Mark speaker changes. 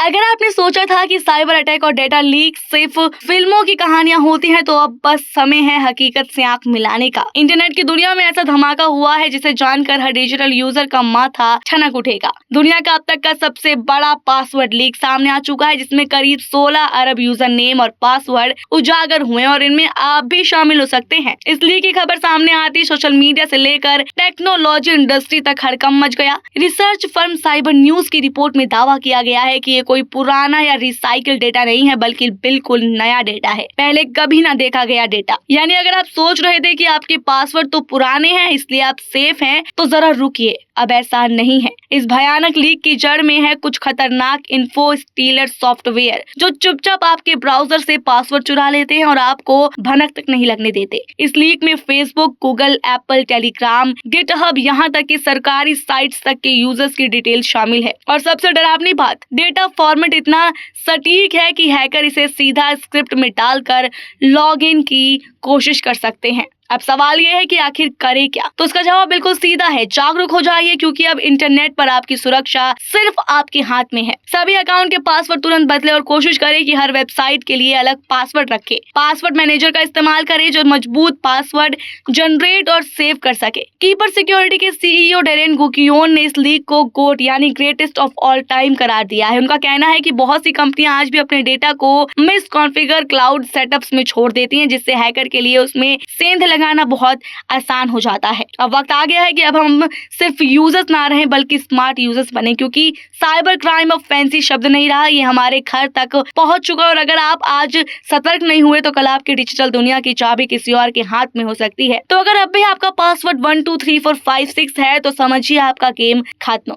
Speaker 1: अगर आपने सोचा था कि साइबर अटैक और डेटा लीक सिर्फ फिल्मों की कहानियां होती हैं, तो अब बस समय है हकीकत से आंख मिलाने का। इंटरनेट की दुनिया में ऐसा धमाका हुआ है जिसे जानकर हर डिजिटल यूजर का माथा ठनक उठेगा। दुनिया का अब तक का सबसे बड़ा पासवर्ड लीक सामने आ चुका है, जिसमें करीब 16 अरब यूजर नेम और पासवर्ड उजागर हुए और इनमें आप भी शामिल हो सकते हैं। इस लीक की खबर सामने आती सोशल मीडिया से लेकर टेक्नोलॉजी इंडस्ट्री तक हड़कंप मच गया। रिसर्च फर्म साइबर न्यूज की रिपोर्ट में दावा किया गया है कि ये कोई पुराना या रिसाइकिल डेटा नहीं है, बल्कि बिल्कुल नया डेटा है, पहले कभी ना देखा गया डेटा। यानी अगर आप सोच रहे थे कि आपके पासवर्ड तो पुराने हैं इसलिए आप सेफ हैं, तो जरा रुकिए, अब ऐसा नहीं है। इस भयानक लीक की जड़ में है कुछ खतरनाक इन्फो स्टीलर सॉफ्टवेयर जो चुपचाप आपके ब्राउजर से पासवर्ड चुरा लेते हैं और आपको भनक तक नहीं लगने देते। इस लीक में Facebook, Google, Apple, Telegram, GitHub, यहाँ तक कि सरकारी साइट्स तक के यूजर्स की डिटेल शामिल है। और सबसे डरावनी बात, डेटा फॉर्मेट इतना सटीक है कि हैकर इसे सीधा स्क्रिप्ट में डालकर लॉग इन की कोशिश कर सकते हैं। अब सवाल ये है कि आखिर करे क्या? तो उसका जवाब बिल्कुल सीधा है, जागरूक हो जाइए, क्योंकि अब इंटरनेट पर आपकी सुरक्षा सिर्फ आपके हाथ में है। सभी अकाउंट के पासवर्ड तुरंत बदले और कोशिश करें कि हर वेबसाइट के लिए अलग पासवर्ड रखें। पासवर्ड मैनेजर का इस्तेमाल करें जो मजबूत पासवर्ड जनरेट और सेव कर सके। कीपर सिक्योरिटी के सीईओ डेरेन गुकियोन ने इस लीक को गोट यानी ग्रेटेस्ट ऑफ ऑल टाइम करार दिया है। उनका कहना है कि बहुत सी कंपनियां आज भी अपने डेटा को मिसकॉन्फ़िगर क्लाउड सेटअप्स में छोड़ देती हैं, जिससे हैकर के लिए उसमें सेंध लगाना बहुत आसान हो जाता है। अब वक्त आ गया है कि अब हम सिर्फ यूजर्स ना रहें बल्कि स्मार्ट यूजर्स बने, क्योंकि साइबर क्राइम अब फैंसी शब्द नहीं रहा, ये हमारे घर तक पहुंच चुका है। और अगर आप आज सतर्क नहीं हुए तो कल आपकी डिजिटल दुनिया की चाबी किसी और के हाथ में हो सकती है। तो अगर अब भी आपका पासवर्ड 1 2 3 4 5 6 है तो समझिए आपका गेम खत्म।